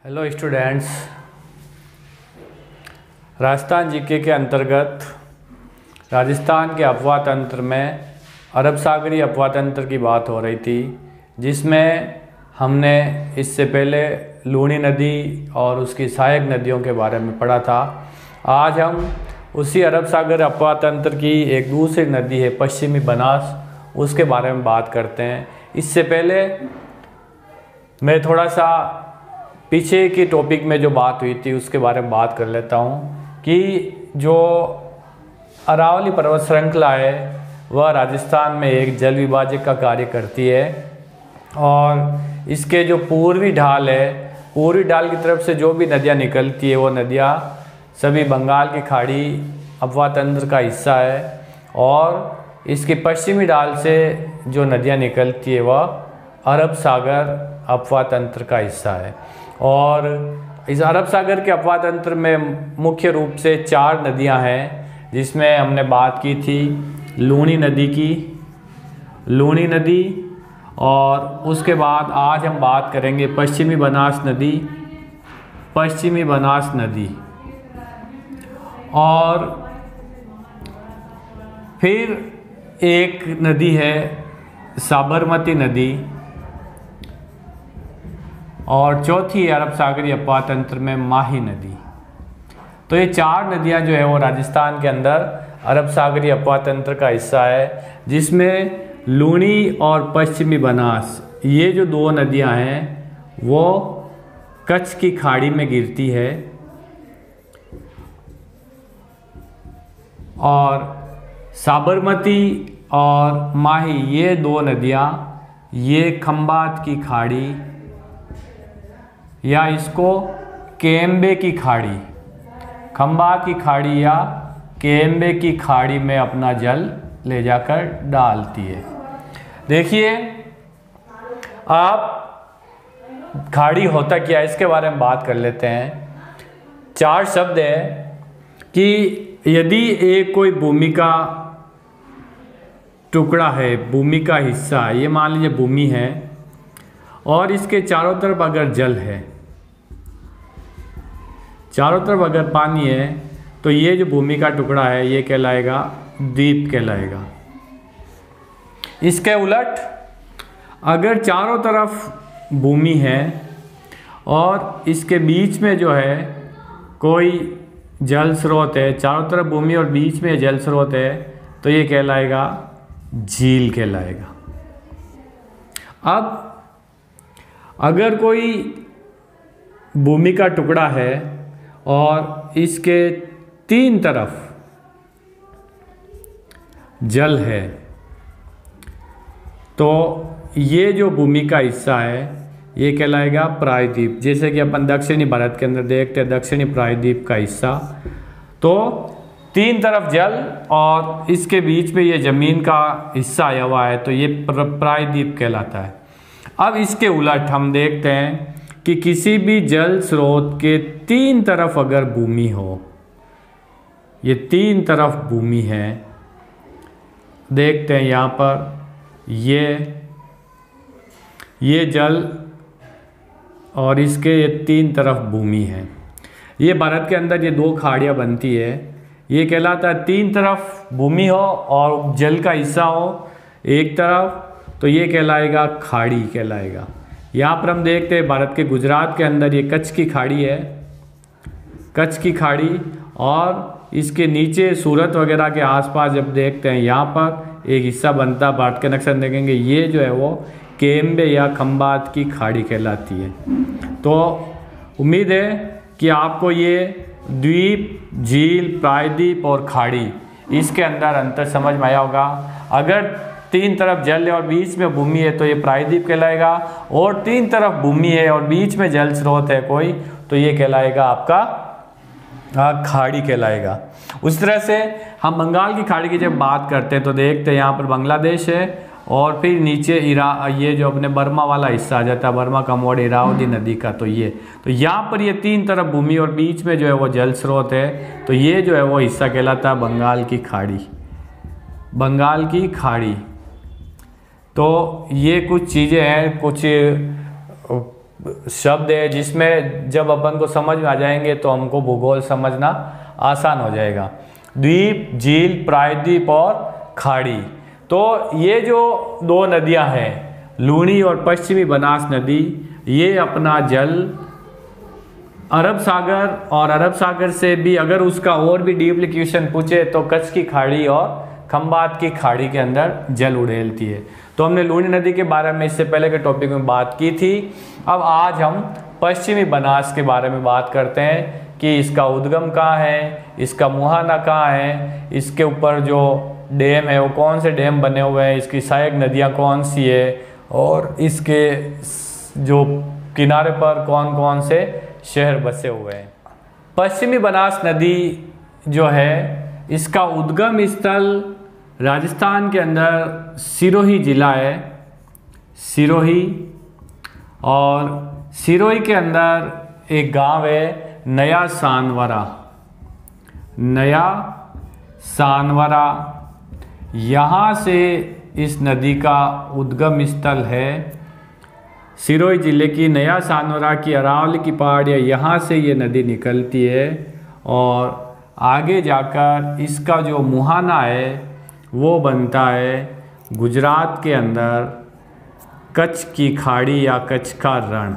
Hello students, Rajasthan GK के अंतर्गत राजस्थान के अपवाह तंत्र में अरब सागरीय अपवाह तंत्र की बात हो रही थी, जिसमें हमने इससे पहले लूणी नदी और उसकी सहायक नदियों के बारे में पढ़ा था। आज हम उसी अरब सागर अपवाह तंत्र की एक दूसरी नदी है पश्चिमी बनास, उसके बारे में बात करते हैं। इससे पहले मैं थोड़ा सा पीछे की टॉपिक में जो बात हुई थी उसके बारे में बात कर लेता हूँ कि जो अरावली पर्वत श्रृंखला है वह राजस्थान में एक जल विभाजक का कार्य करती है और इसके जो पूर्वी ढाल है, पूर्वी ढाल की तरफ से जो भी नदियाँ निकलती है वो नदियाँ सभी बंगाल की खाड़ी अपवाह तंत्र का हिस्सा है और इसकी पश्चिमी ढाल से जो नदियाँ निकलती है वह अरब सागर अपवाह तंत्र का हिस्सा है। और इस अरब सागर के अपवाह तंत्र में मुख्य रूप से 4 नदियां हैं, जिसमें हमने बात की थी लूणी नदी की, लूणी नदी, और उसके बाद आज हम बात करेंगे पश्चिमी बनास नदी, पश्चिमी बनास नदी, और फिर एक नदी है साबरमती नदी, और चौथी अरब सागरीय अपवाह तंत्र में माही नदी। तो ये 4 नदियां जो है वो राजस्थान के अंदर अरब सागरीय अपवाह तंत्र का हिस्सा है, जिसमें लूणी और पश्चिमी बनास ये जो 2 नदियां हैं वो कच्छ की खाड़ी में गिरती है और साबरमती और माही ये 2 नदियां ये खंबात की खाड़ी या इसको केम्बे की खाड़ी, खंबात की खाड़ी या केम्बे की खाड़ी में अपना जल ले जाकर डालती है। देखिए आप खाड़ी होता क्या है इसके बारे में बात कर लेते हैं। 4 शब्द है कि यदि एक कोई भूमि का टुकड़ा है, भूमि का हिस्सा है, ये मान लीजिए भूमि है और इसके चारों तरफ अगर जल है, चारों तरफ अगर पानी है, तो ये जो भूमि का टुकड़ा है ये कहलाएगा द्वीप कहलाएगा। इसके उलट अगर चारों तरफ भूमि है और इसके बीच में जो है कोई जल स्रोत है, चारों तरफ भूमि और बीच में जल स्रोत है, तो ये कहलाएगा झील कहलाएगा। अब अगर कोई भूमि का टुकड़ा है और इसके 3 तरफ जल है, तो ये जो भूमि का हिस्सा है ये कहलाएगा प्रायद्वीप। जैसे कि अपन दक्षिणी भारत के अंदर देखते हैं दक्षिणी प्रायद्वीप का हिस्सा, तो 3 तरफ जल और इसके बीच में ये जमीन का हिस्सा आया हुआ है, तो ये प्रायद्वीप कहलाता है। अब इसके उलट हम देखते हैं कि किसी भी जल स्रोत के 3 तरफ अगर भूमि हो, ये 3 तरफ भूमि है, देखते हैं यहाँ पर ये जल और इसके ये 3 तरफ भूमि है। ये भारत के अंदर ये 2 खाड़ियाँ बनती है, ये कहलाता है 3 तरफ भूमि हो और जल का हिस्सा हो एक तरफ, तो ये कहलाएगा खाड़ी कहलाएगा। यहाँ पर हम देखते हैं भारत के गुजरात के अंदर ये कच्छ की खाड़ी है, कच्छ की खाड़ी, और इसके नीचे सूरत वगैरह के आसपास जब देखते हैं यहाँ पर एक हिस्सा बनता है, भारत के नक्शे देखेंगे ये जो है वो केम्बे या खंबात की खाड़ी कहलाती है। तो उम्मीद है कि आपको ये द्वीप, झील, प्रायद्वीप और खाड़ी इसके अंदर अंतर समझ में आया होगा। अगर 3 तरफ जल है और बीच में भूमि है तो ये प्रायद्वीप कहलाएगा, और 3 तरफ भूमि है और बीच में जल स्रोत है कोई, तो ये कहलाएगा आपका खाड़ी कहलाएगा। उस तरह से हम बंगाल की खाड़ी की जब बात करते हैं तो देखते हैं यहाँ पर बांग्लादेश है और फिर नीचे ये जो अपने बर्मा वाला हिस्सा आ जाता है, बर्मा का मोड़ इरावदी नदी का, तो यहाँ पर ये 3 तरफ भूमि और बीच में जो है वो जल स्रोत है, तो ये जो है वो हिस्सा कहलाता है बंगाल की खाड़ी, बंगाल की खाड़ी। तो ये कुछ चीज़ें हैं, कुछ शब्द है जिसमें जब अपन को समझ में आ जाएंगे तो हमको भूगोल समझना आसान हो जाएगा। द्वीप, झील, प्रायद्वीप और खाड़ी। तो ये जो दो नदियां हैं, लूणी और पश्चिमी बनास नदी, ये अपना जल अरब सागर और अरब सागर से भी अगर उसका और भी डीपली क्वेश्चन पूछे तो कच्छ की खाड़ी और खंबात की खाड़ी के अंदर जल उड़ेलती है। तो हमने लूणी नदी के बारे में इससे पहले के टॉपिक में बात की थी। अब आज हम पश्चिमी बनास के बारे में बात करते हैं कि इसका उद्गम कहाँ है, इसका मुहाना कहाँ है, इसके ऊपर जो डैम है वो कौन से डैम बने हुए हैं, इसकी सहायक नदियाँ कौन सी है और इसके जो किनारे पर कौन कौन से शहर बसे हुए हैं। पश्चिमी बनास नदी जो है इसका उद्गम स्थल राजस्थान के अंदर सिरोही जिला है, सिरोही, और सिरोही के अंदर एक गांव है नया सानवरा, नया सानवरा, यहाँ से इस नदी का उद्गम स्थल है। सिरोही जिले की नया सानवरा की अरावली की पहाड़ियाँ, यहाँ से ये नदी निकलती है और आगे जाकर इसका जो मुहाना है वो बनता है गुजरात के अंदर कच्छ की खाड़ी या कच्छ का रण,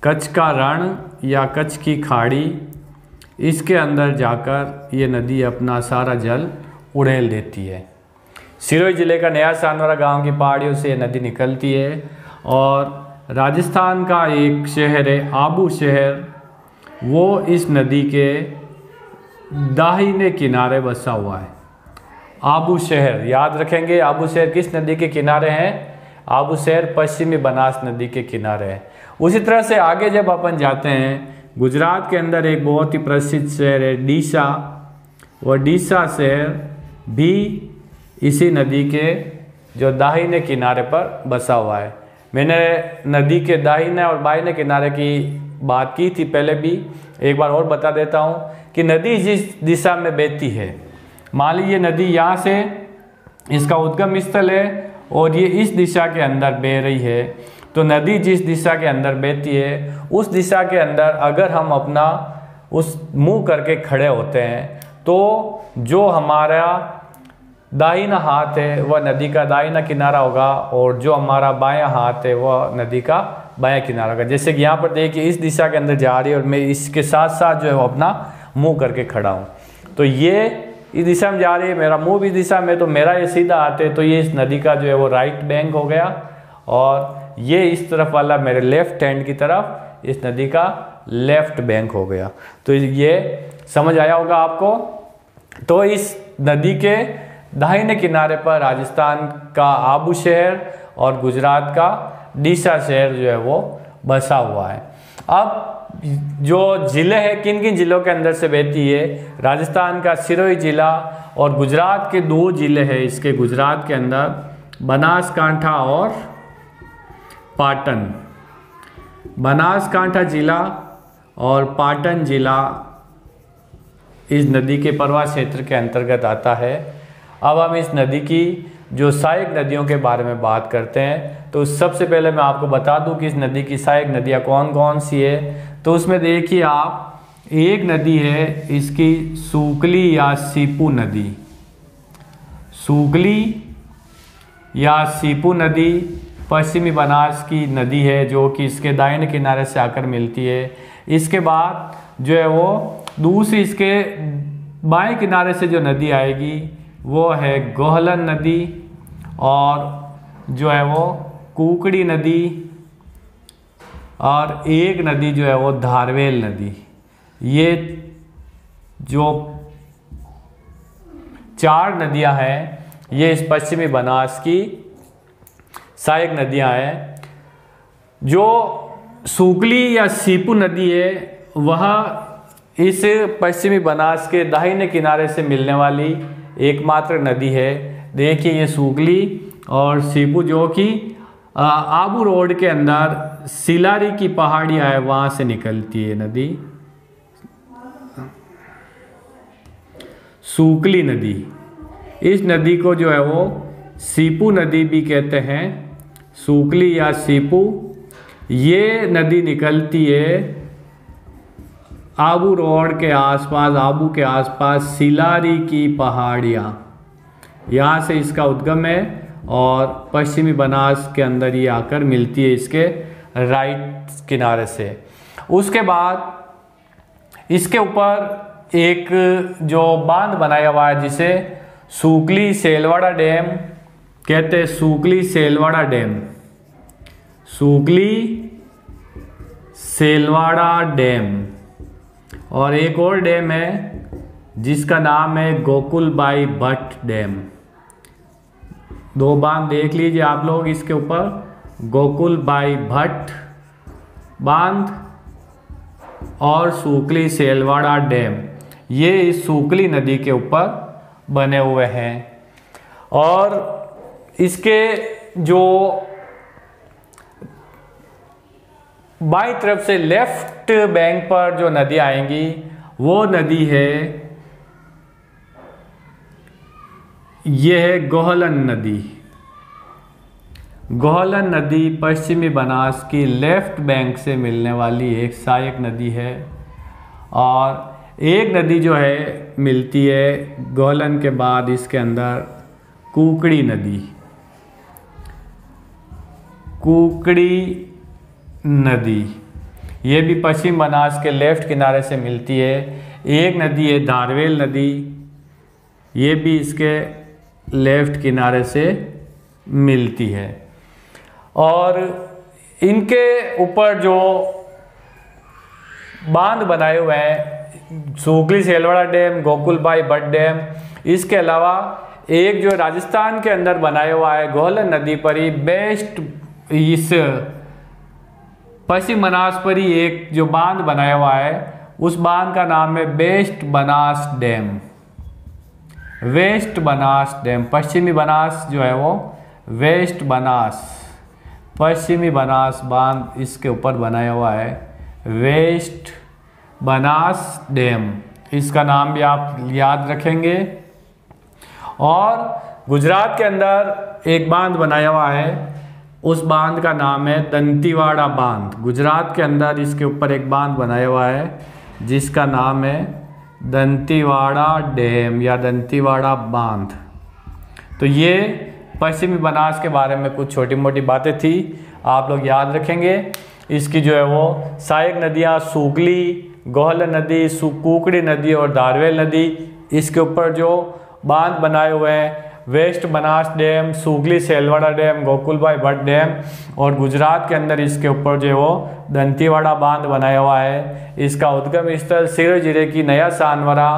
कच्छ का रण या कच्छ की खाड़ी, इसके अंदर जाकर ये नदी अपना सारा जल उड़ेल देती है। सिरोही जिले का नया सानवरा गांव की पहाड़ियों से ये नदी निकलती है और राजस्थान का एक शहर है आबू शहर, वो इस नदी के दाहिने किनारे बसा हुआ है। आबू शहर याद रखेंगे, आबू शहर किस नदी के किनारे हैं? आबू शहर पश्चिमी बनास नदी के किनारे है। उसी तरह से आगे जब अपन जाते हैं, गुजरात के अंदर एक बहुत ही प्रसिद्ध शहर है डीसा, वह डीसा शहर भी इसी नदी के जो दाहिने किनारे पर बसा हुआ है। मैंने नदी के दाहिने और बाइने किनारे की बात की थी पहले भी, एक बार और बता देता हूँ कि नदी जिस दिशा में बहती है, मान लीजिए नदी यहाँ से इसका उद्गम स्थल है और ये इस दिशा के अंदर बह रही है, तो नदी जिस दिशा के अंदर बहती है उस दिशा के अंदर अगर हम अपना उस मुंह करके खड़े होते हैं तो जो हमारा दाहिना हाथ है वह नदी का दाहिना किनारा होगा और जो हमारा बायां हाथ है वह नदी का बायां किनारा होगा। जैसे कि यहाँ पर देखिए इस दिशा के अंदर जा रही है और मैं इसके साथ साथ जो है वो अपना मुंह करके खड़ा हूँ, तो ये इस दिशा में जा रही है, मेरा मुंह भी दिशा में, तो मेरा ये सीधा हाथ है, तो ये इस नदी का जो है वो राइट बैंक हो गया और ये इस तरफ वाला मेरे लेफ्ट हैंड की तरफ इस नदी का लेफ्ट बैंक हो गया। तो ये समझ आया होगा आपको। तो इस नदी के दाहिने किनारे पर राजस्थान का आबू शहर और गुजरात का डीसा शहर जो है वो बसा हुआ है। अब जो ज़िले हैं, किन किन ज़िलों के अंदर से बहती है? राजस्थान का सिरोही जिला और गुजरात के दो ज़िले हैं इसके, गुजरात के अंदर बनासकांठा और पाटन। बनासकांठा जिला और पाटन जिला इस नदी के प्रवाह क्षेत्र के अंतर्गत आता है। अब हम इस नदी की जो सहायक नदियों के बारे में बात करते हैं, तो सबसे पहले मैं आपको बता दूं कि इस नदी की सहायक नदियां कौन कौन सी है। तो उसमें देखिए आप, एक नदी है इसकी सूकली या सीपू नदी, सूकली या सीपू नदी पश्चिमी बनास की नदी है जो कि इसके दाहिने किनारे से आकर मिलती है। इसके बाद जो है वो दूसरी इसके बाएं किनारे से जो नदी आएगी वो है गोहलन नदी और जो है वो कुकड़ी नदी, और एक नदी जो है वो धारवेल नदी। ये जो चार नदियां हैं ये इस पश्चिमी बनास की सहायक नदियां हैं। जो सूकली या सीपू नदी है वह इस पश्चिमी बनास के दाहिने किनारे से मिलने वाली एकमात्र नदी है। देखिए ये सूकली और सीपू जो कि आबू रोड के अंदर सिलारी की पहाड़ियाँ है वहाँ से निकलती है नदी। सूकली नदी, इस नदी को जो है वो सीपू नदी भी कहते हैं, सूकली या सीपू ये नदी निकलती है आबू रोड के आसपास, आबू के आसपास सिलारी की पहाड़ियाँ, यहाँ से इसका उद्गम है और पश्चिमी बनास के अंदर ये आकर मिलती है इसके राइट किनारे से। उसके बाद इसके ऊपर एक जो बांध बनाया हुआ है जिसे सूकली सेलवाड़ा डैम कहते हैं, सूकली सेलवाड़ा डैम, सूकली सेलवाड़ा डैम। और एक और डैम है जिसका नाम है गोकुलबाई भट्ट डैम। दो बांध देख लीजिए आप लोग इसके ऊपर, गोकुलबाई भट्ट बांध और सूकली सेलवाड़ा डैम, ये इस सूकली नदी के ऊपर बने हुए हैं। और इसके जो बाईं तरफ से लेफ्ट बैंक पर जो नदी आएंगी वो नदी है, ये है गोहलन नदी। गोहलन नदी पश्चिमी बनास की लेफ्ट बैंक से मिलने वाली एक सहायक नदी है। और एक नदी जो है मिलती है गोहलन के बाद इसके अंदर, कुकड़ी नदी, कुकड़ी नदी, ये भी पश्चिम बनास के लेफ्ट किनारे से मिलती है। एक नदी है धारवेल नदी, ये भी इसके लेफ्ट किनारे से मिलती है। और इनके ऊपर जो बांध बनाए हुए हैं, सूकली सेलवाड़ा डैम, गोकुलबाई भट्ट डैम, इसके अलावा एक जो राजस्थान के अंदर बनाया हुआ है गोहलन नदी पर ही बेस्ट, इस पश्चिम बनास पर ही एक जो बांध बनाया हुआ है उस बांध का नाम है West Banas dam. West Banas dam, पश्चिमी बनास जो है वो वेस्ट बनास, पश्चिमी बनास बांध इसके ऊपर बनाया हुआ है, वेस्ट बनास डैम, इसका नाम भी आप याद रखेंगे। और गुजरात के अंदर एक बांध बनाया हुआ है, उस बांध का नाम है दंतीवाड़ा बांध। गुजरात के अंदर इसके ऊपर एक बांध बनाया हुआ है जिसका नाम है दंतीवाड़ा डैम या दंतीवाड़ा बांध। तो ये पश्चिमी बनास के बारे में कुछ छोटी मोटी बातें थी, आप लोग याद रखेंगे। इसकी जो है वो सहायक नदियाँ सूकली, गोहलन नदी, कुकड़ी नदी और धारवेल नदी, इसके ऊपर जो बांध बनाए हुए हैं west Banas dam, Sukli Selwara dam, Gokulbai Bhatt dam, और गुजरात के अंदर इसके ऊपर जो है वो दंतीवाड़ा बांध बनाया हुआ है। इसका उद्गम स्थल सिरोही जिले की नया सानवरा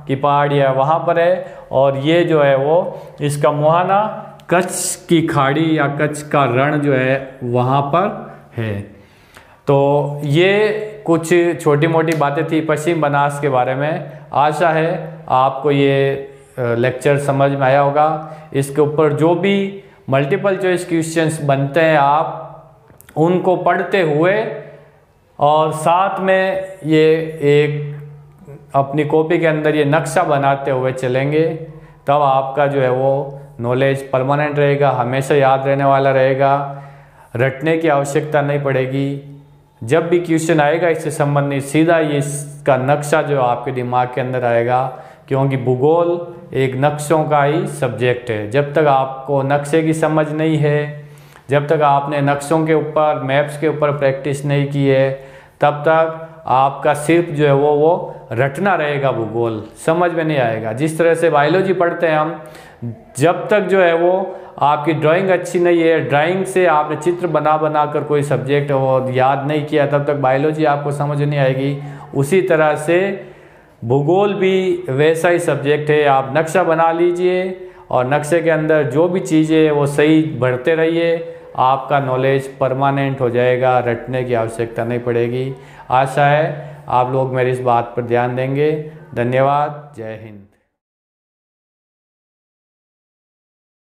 की पहाड़ी है, वहाँ पर है। और ये जो है वो इसका मुहाना कच्छ की खाड़ी या कच्छ का रण जो है वहाँ पर है। तो ये कुछ छोटी मोटी बातें थी पश्चिम बनास के बारे में। आशा है आपको ये लेक्चर समझ में आया होगा। इसके ऊपर जो भी मल्टीपल चॉइस क्वेश्चंस बनते हैं आप उनको पढ़ते हुए और साथ में ये एक अपनी कॉपी के अंदर ये नक्शा बनाते हुए चलेंगे, तब आपका जो है वो नॉलेज परमानेंट रहेगा, हमेशा याद रहने वाला रहेगा, रटने की आवश्यकता नहीं पड़ेगी। जब भी क्वेश्चन आएगा इससे संबंधित सीधा ये इसका नक्शा जो आपके दिमाग के अंदर आएगा, क्योंकि भूगोल एक नक्शों का ही सब्जेक्ट है। जब तक आपको नक्शे की समझ नहीं है, जब तक आपने नक्शों के ऊपर, मैप्स के ऊपर प्रैक्टिस नहीं की है, तब तक आपका सिर्फ जो है वो रटना रहेगा, भूगोल समझ में नहीं आएगा। जिस तरह से बायोलॉजी पढ़ते हैं हम, जब तक जो है वो आपकी ड्राइंग अच्छी नहीं है, ड्राइंग से आपने चित्र बना बना कर कोई सब्जेक्ट वो याद नहीं किया, तब तक बायोलॉजी आपको समझ नहीं आएगी। उसी तरह से भूगोल भी वैसा ही सब्जेक्ट है। आप नक्शा बना लीजिए और नक्शे के अंदर जो भी चीज़ें वो सही भरते रहिए, आपका नॉलेज परमानेंट हो जाएगा, रटने की आवश्यकता नहीं पड़ेगी। आशा है आप लोग मेरी इस बात पर ध्यान देंगे। धन्यवाद। जय हिंद।